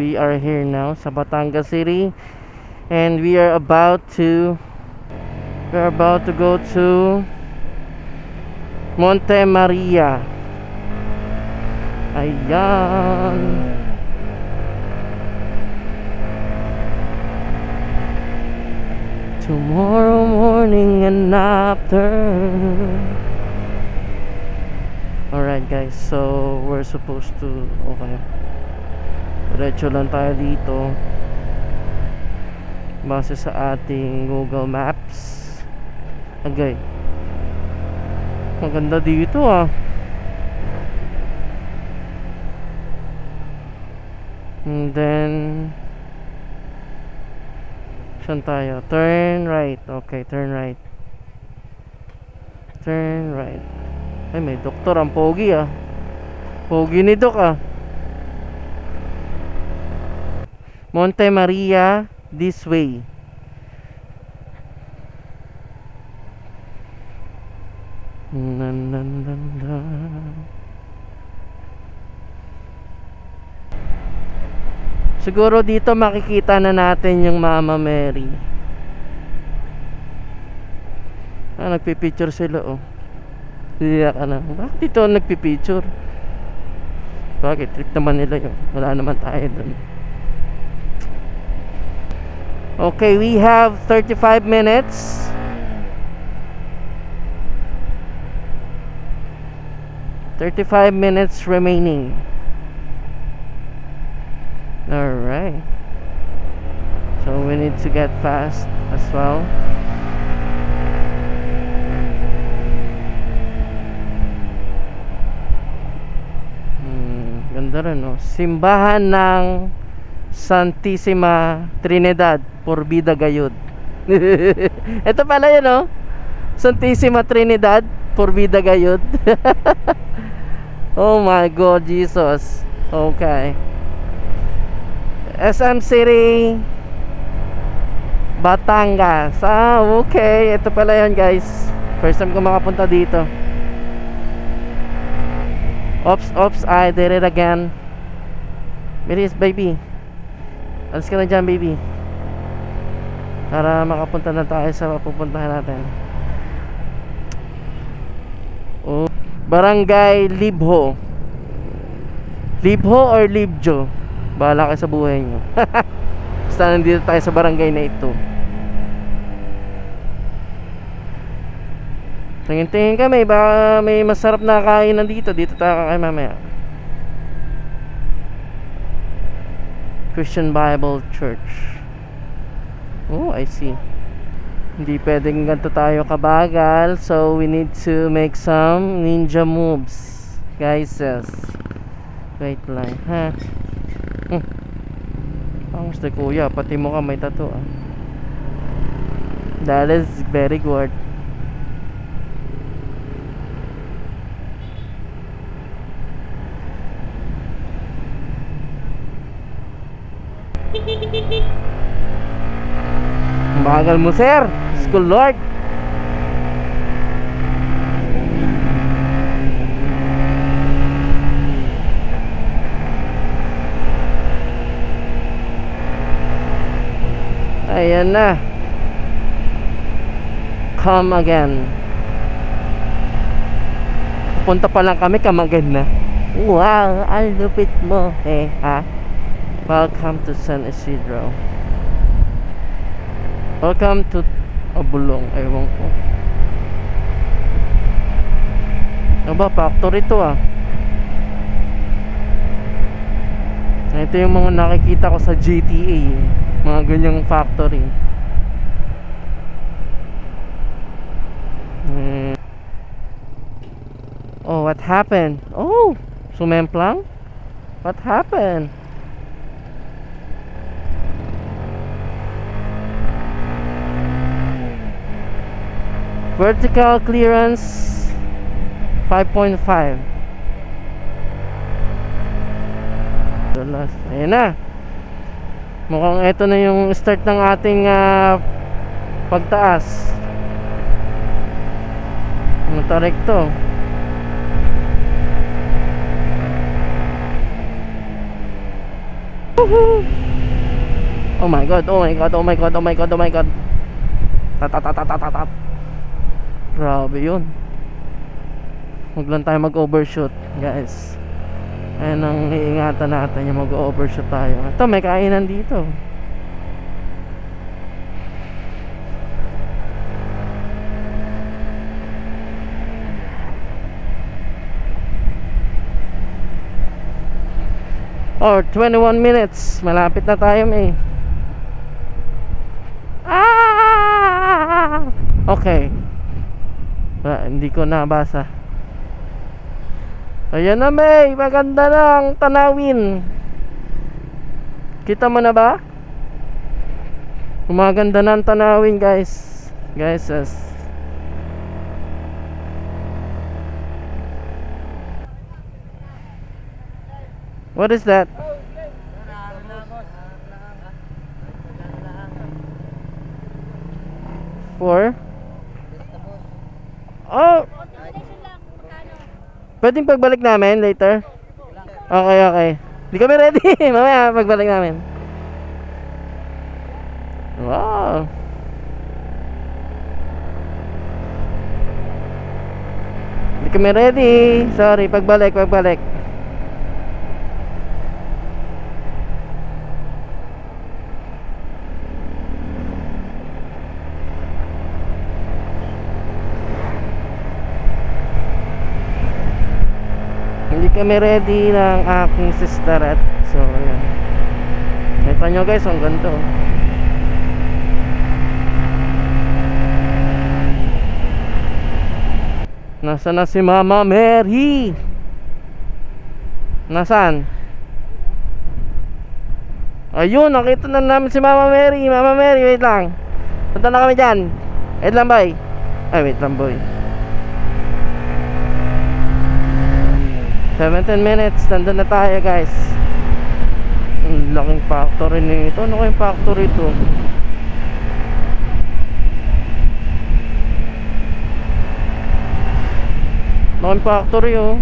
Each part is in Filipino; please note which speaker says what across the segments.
Speaker 1: we are here now sa Batangas City, and we are about to go to Monte Maria. Ayan. Tomorrow morning and after. Alright guys, so we're supposed to, okay, diretso lang tayo dito base sa ating Google Maps. Okay, maganda dito ah. And then saan tayo? Turn right. Okay, turn right. Turn right. Ay, may doktor, ang pogi ah. Pogi ni Doc ah. Monte Maria, this way. Siguro dito makikita na natin yung Mama Mary. Nagpipicture sila oh. Iyak ka na. Bakit dito nagpipicture? Bakit? Trip naman nila yun. Wala naman tayo dun. Okay, we have 35 minutes. Remaining. Alright. So we need to get fast as well. Ganda rin no? Simbahan ng Santissima Trinidad Porbida Gayud. Ito pala yun no? Santissima Trinidad Porbida Gayud. Oh my God, Jesus. Okay, SM City Batangas. Okay, ito pala yun guys. First time ko makapunta dito. Oops, I did it again. Bilis, baby. Alis ka na dyan, baby. Para makapunta na tayo sa pupuntahan natin. Oh, Barangay Libho. Libho or Libjo? Bahala kayo sa buhay nyo. Basta nandito tayo sa barangay na ito. Tingin-tingin kami, baka may masarap na kainan dito. Dito tayo kakain mamaya. Christian Bible Church. Oh, I see. Hindi pwedeng ganito tayo kabagal. So we need to make some ninja moves, guys. Wait lang ha. Ang gusto kuya, pati mo ka may tattoo ah. That is very good. Bagal mo sir, school lord. Ayan na. Come again. Punta pa lang kami, come again na. Wow, ang lupit mo ha. Welcome to San Isidro. Welcome to Abulong. Ewan ko. Ano ba? Factory to ah. Ito yung mga nakikita ko sa GTA. Mga ganyang factory. Oh, what happened? Oh, sumemplang? What happened? Vertical clearance 5.5. Ayan na. Mukhang ito na yung start ng ating pagtaas. Matarik to. Oh my god, oh my god, oh my god, oh my god, oh my god. Tatatatatatatat. Grabe yun. Huwag lang tayo mag-overshoot, guys. Ayan ang iingatan natin, yung mag-overshoot tayo. Ito, may kainan dito. Or 21 minutes. Malapit na tayo, may. Okay. Hindi ko nabasa. Ayan na, may. Maganda ng tanawin. Kita mo na ba? Gumaganda ng tanawin, guys. Guys, yes. What is that? For? Oh! Pwedeng pagbalik namin later? Okay, okay. Di kami ready. Mamaya pagbalik namin. Wow! Di kami ready. Sorry, pagbalik. Hindi kami ready ng aking sisterette. So ayan. Kita nyo guys, ang ganda. Nasaan na si Mama Mary? Nasaan? Ayun, nakita na namin si Mama Mary. Mama Mary, wait lang. Punta na kami dyan. Wait lang boy. Ay, wait lang boy. 17 minutes, nandun na tayo guys. Ang laking factory nito. Ano kayong factory ito? Laking factory oh.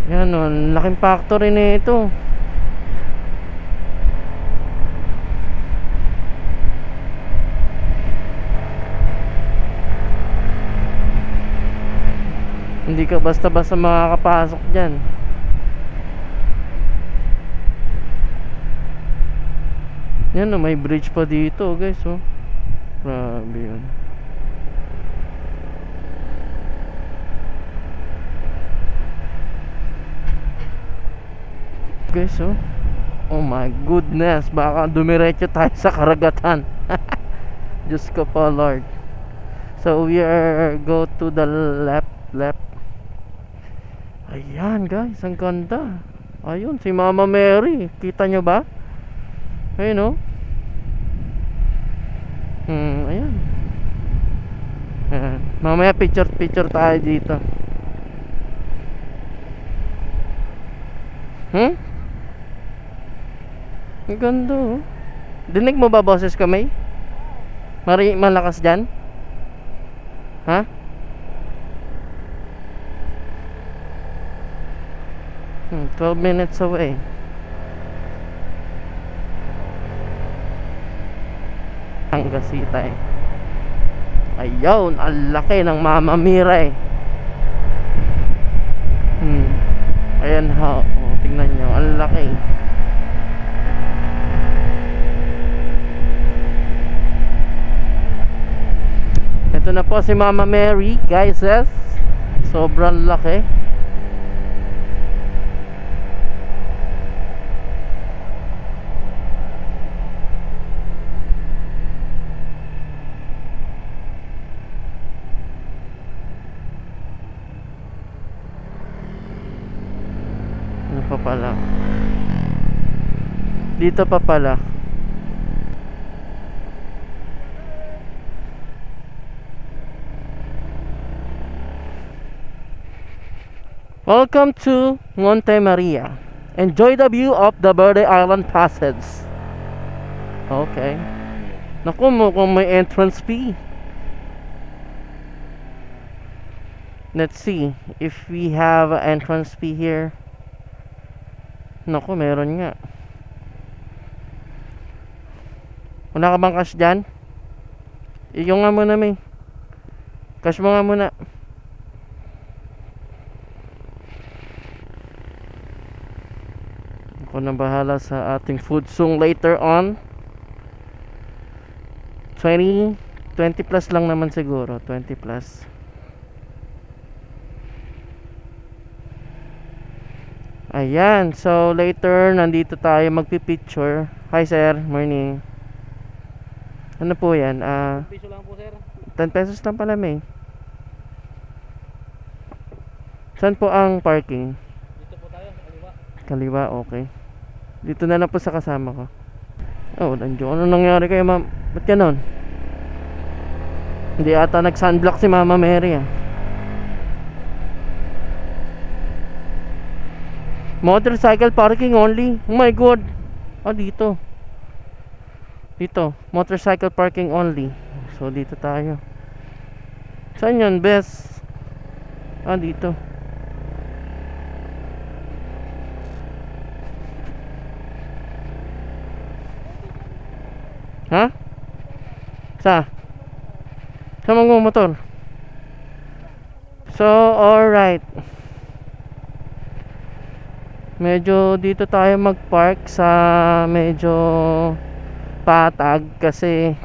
Speaker 1: Yan oh, laking factory nito. Hindi ka basta-basta makakapasok dyan. Yan o, may bridge pa dito guys oh. Grabe yun. Guys oh. Oh my goodness. Baka dumiretso tayo sa karagatan. Diyos ko po Lord. So we are go to the left. Ayan guys, ang ganda. Ayun, si Mama Mary. Kita nyo ba? Ayun oh. Ayan. Ayan. Mamaya picture tayo dito. Ang ganda oh. Dinig mo ba boses kami? Malakas dyan? Ha? Hmm, 12 minutes away. Ang gasita eh. Ayun, ang laki ng Mama Mira eh. Ayan ha. Oh, tingnan nyo, ang laki. Ito na po si Mama Mary, guys, yes. Sobrang laki. Ano pa pala? Dito pa pala. Welcome to Monte Maria. Enjoy the view of the Verde Island Passage. Okay. Naku, mukhang may entrance fee. Let's see if we have an entrance fee here. Naku, meron nga. Wala ka bang cash dyan? Iyo nga muna, may cash mo nga muna. Ako na bahala sa ating food song later on. 20 plus lang naman siguro. 20 plus. Ayan, so later nandito tayo magpipicture. Hi sir, morning. Ano po yan?
Speaker 2: 10 peso lang po sir.
Speaker 1: 10 pesos lang pala, may. Saan po ang parking?
Speaker 2: Dito po tayo sa kaliwa.
Speaker 1: Kaliwa, okay. Dito na lang po sa kasama ko. Oh, nandiyo. Ano nangyari kayo, ma'am? Ba't ganon? Hindi ata nag-sunblock si Mama Mary, ah. Motorcycle parking only. Oh my god. Oh, dito. Dito, motorcycle parking only. So dito tayo. Saan yun, best? Ah, dito. Ha? Saan magmumotor? So, alright. Medyo dito tayo mag-park sa medyo patag kasi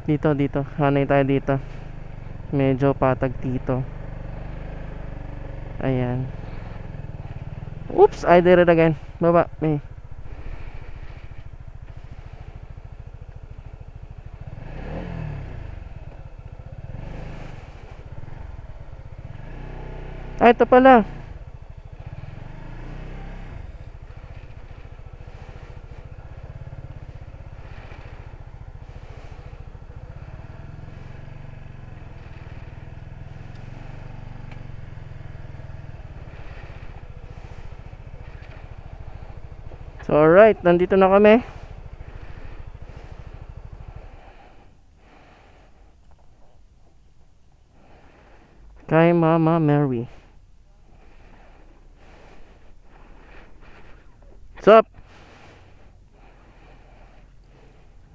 Speaker 1: dito hanay tayo dito, medyo patag dito. Ayan, oops, I did it again. Baba, may. Ito pala. So alright, nandito na kami. Kay Mama Mary. What's up?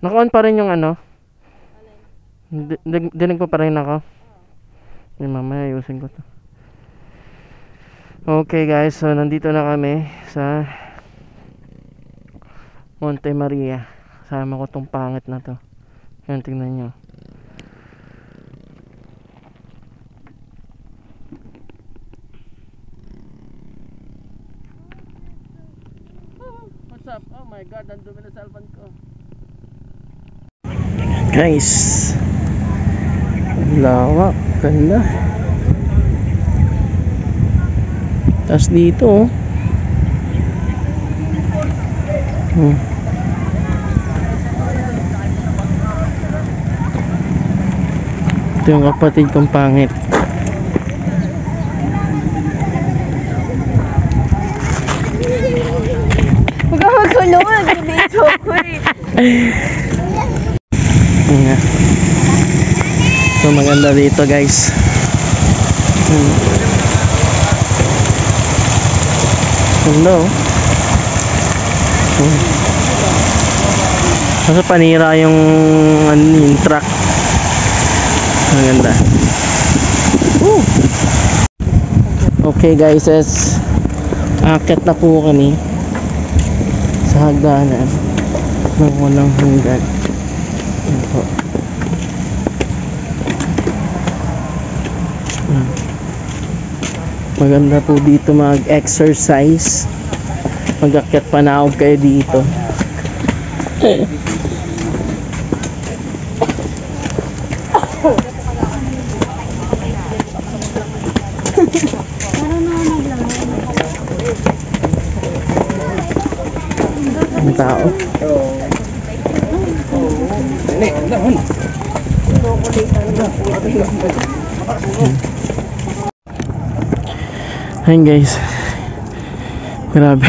Speaker 1: Naka-on pa rin yung ano? Dinig pa rin ako? Yung mamaya ayusin ko to. Okay guys, so nandito na kami sa Monte Maria. Kasama ko tong pangit na to. Yan, tingnan nyo. What's up? Oh my god, ang dumi na cellphone ko. Guys, lawak, ganda. Tas dito oh. Ito yung kapatid kong pangit.
Speaker 3: Huwag ka magkulungan, video ko eh.
Speaker 1: So maganda dito guys. Hello. Kasi panira yung truck. Maganda. Okay guys, akit na po kami sa hagdanan ng walang hanggan. Maganda po dito mag-exercise. Mag-akyat panahog kayo dito. Ang tao. Ayun guys, grabe.